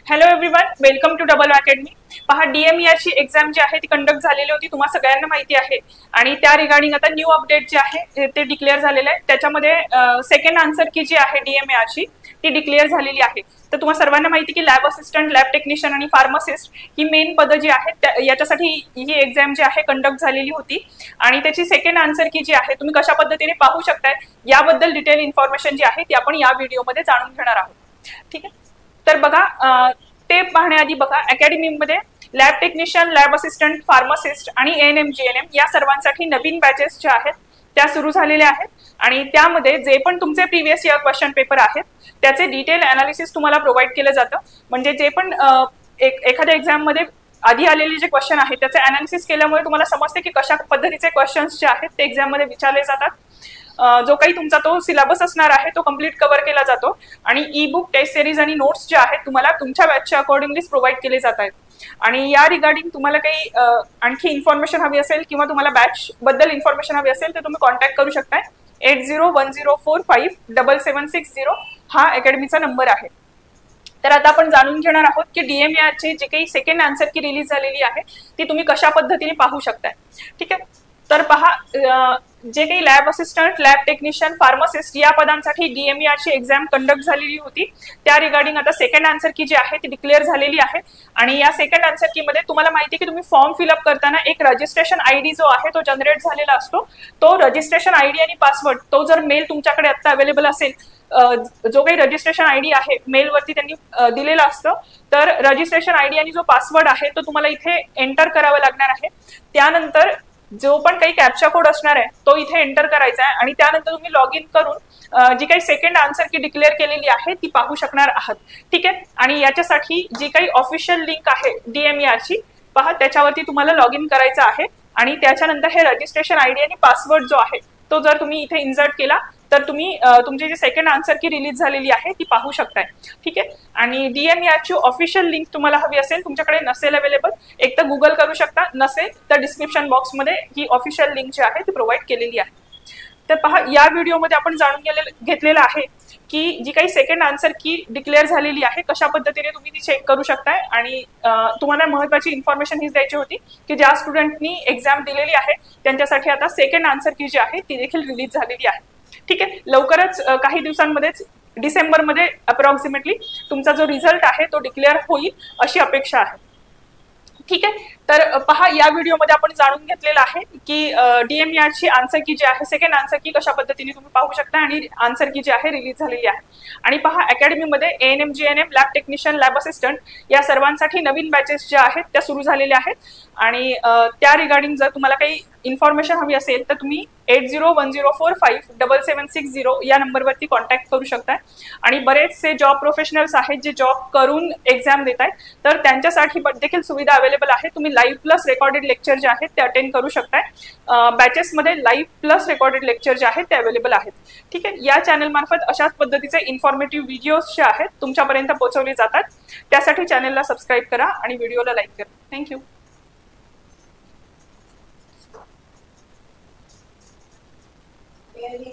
Hello everyone, welcome to double academy. पहा, DMER ची exam जी आहे ती कंडक्ट झालेली होती, तुम्हा सगळ्यांना माहिती आहे। आणि त्या रिगार्डिंग आता न्यू अपडेट जे आहे ते डिक्लेअर झालेलं आहे। त्याच्यामध्ये सेकंड आन्सर की जी आहे DMER ची ती डिक्लेअर झालेली आहे। तर तुम्हा सर्वांना माहिती की लॅब असिस्टंट, लॅब टेक्निशियन आणि फार्मासिस्ट ही मेन पदं जी आहेत याच्यासाठी ही एक्झाम जी आहे कंडक्ट झालेली होती। आणि त्याची सेकंड आन्सर की जी आहे तुम्ही कशा पद्धतीने पाहू शकताय याबद्दल डिटेल इन्फॉर्मेशन जी आहे ती आपण या व्हिडिओमध्ये जाणून घेणार आहोत। ठीक आहे, तर बघा, ते पाहण्याआधी बघा, अकॅडमीमध्ये lab technician, lab assistant, pharmacist आणि ANM GNM या सर्वांसाठी नवीन बॅचेस ज्या आहेत त्या सुरू झालेल्या आहेत। आणि त्यामध्ये जे पण तुमचे प्रीवियस इयर क्वेश्चन पेपर आहेत त्याचे डिटेल अनालिसिस तुम्हाला प्रोव्हाइड केलं जातं। म्हणजे जे पण एखाद्या एक्झाम मध्ये आधी आलेले जे क्वेश्चन आहेत त्याचे अनालिसिस केल्यामुळे तुम्हाला समजते की कशा पद्धतीचे क्वेश्चन्स जे आहेत ते एक्झाम मध्ये विचारले जातात। जो काही तुमचा तो सिलेबस असणार आहे तो कंप्लीट कव्हर केला जातो। आणि ई बुक, टेस्ट सिरीज आणि नोट्स जे आहेत तुम्हाला तुमच्या बॅचच्या अकॉर्डिंगलीच प्रोव्हाइड केले जात आहेत। आणि या रिगार्डिंग तुम्हाला काही आणखी इन्फॉर्मेशन हवी असेल किंवा तुम्हाला बॅच बद्दल इन्फॉर्मेशन हवी असेल तर तुम्ही कॉन्टॅक्ट करू शकताय। 8010457760 हा अकॅडमीचा नंबर आहे। तर आता आपण जाणून घेणार आहोत की DMER ची जी काही सेकंड आन्सर की रिलीज झालेली आहे ती तुम्ही कशा पद्धतीने पाहू शकताय। ठीक आहे, तर पहा, जे काही lab assistant, lab technician, pharmacist या पदांसाठी DMER ची एक्झाम कंडक्ट झालेली होती। त्या रिगार्डिंग आता सेकंड आन्सर की जी आहे ती डिक्लेअर झालेली आहे। आणि या सेकंड आन्सर की मध्ये तुम्हाला माहिती आहे की तुम्ही फॉर्म फिलअप करताना एक रजिस्ट्रेशन ID जो आहे तो जनरेट झालेला असतो। तो रजिस्ट्रेशन ID आणि पासवर्ड तो जर मेल तुमच्याकडे आता अवेलेबल असेल, जो काही रजिस्ट्रेशन ID आहे मेलवरती त्यांनी दिलेला असतो, तर रजिस्ट्रेशन ID आणि जो पासवर्ड आहे तो तुम्हाला इथे एंटर करावा लागणार आहे। त्यानंतर जो पण काही कॅप्चा कोड असणार आहे तो इथे एंटर करायचा आहे आणि त्यानंतर तुम्ही लॉग इन करून जी काही सेकंड आन्सर की डिक्लेअर केलेली आहे ती पाहू शकणार आहात। ठीक आहे, आणि याच्यासाठी जी काही ऑफिशियल लिंक आहे DMER ची पहा, त्याच्यावरती तुम्हाला लॉग इन करायचं आहे। आणि त्याच्यानंतर हे रजिस्ट्रेशन ID आणि पासवर्ड जो आहे तो जर तुम्ही इथे इन्सर्ट केला तर तुम्ही तुमची जी सेकंड आन्सर की रिलीज झालेली आहे ती पाहू शकताय। ठीक आहे, आणि DMER ची ऑफिशियल लिंक तुम्हाला हवी असेल, तुमच्याकडे नसेल अवेलेबल, एक तर गुगल करू शकता, नसेल तर डिस्क्रिप्शन बॉक्समध्ये ही ऑफिशियल लिंक जी आहे ती प्रोव्हाइड केलेली आहे। तर पहा, या व्हिडिओमध्ये आपण जाणून घेतलेलं आहे की जी काही सेकंड आन्सर की डिक्लेअर झालेली आहे कशा पद्धतीने तुम्ही ती चेक करू शकताय। आणि तुम्हाला महत्त्वाची इन्फॉर्मेशन हीच द्यायची होती की ज्या स्टुडंटनी एक्झाम दिलेली आहे त्यांच्यासाठी आता सेकंड आन्सर की जी आहे ती देखील रिलीज झालेली आहे। ठीक आहे, लवकरच काही दिवसांमध्येच डिसेंबरमध्ये अप्रॉक्सिमेटली तुमचा जो रिझल्ट आहे तो डिक्लेअर होईल अशी अपेक्षा आहे। ठीक आहे, तर पहा, या व्हिडिओमध्ये आपण जाणून घेतलेलं आहे की DMER ची आन्सर की जी आहे सेकंड आन्सर की कशा पद्धतीने तुम्ही पाहू शकता आणि आन्सर की जी आहे रिलीज झालेली आहे। आणि पहा, अकॅडमीमध्ये ANM GNM, lab technician, lab assistant या सर्वांसाठी नवीन बॅचेस ज्या आहेत त्या सुरू झालेल्या आहेत। आणि त्या रिगार्डिंग जर तुम्हाला काही इन्फॉर्मेशन हवी असेल तर तुम्ही 8010457760 या नंबरवरती कॉन्टॅक्ट करू शकताय। आणि बरेचसे जॉब प्रोफेशनल्स आहेत जे जॉब करून एक्झाम देत आहेत, तर त्यांच्यासाठी देखील सुविधा अवेलेबल आहे। तुम्ही लाईव्ह प्लस रेकॉर्डेड लेक्चर जे आहेत ते अटेंड करू शकताय। बॅचेसमध्ये लाईव्ह प्लस रेकॉर्डेड लेक्चर जे आहेत ते अवेलेबल आहेत। ठीक आहे, या चॅनल मार्फत अशाच पद्धतीचे इन्फॉर्मेटिव्ह व्हिडिओज जे आहेत तुमच्यापर्यंत पोहोचवले जातात। त्यासाठी चॅनलला सबस्क्राईब करा आणि व्हिडिओला लाईक करा। थँक्यू। Very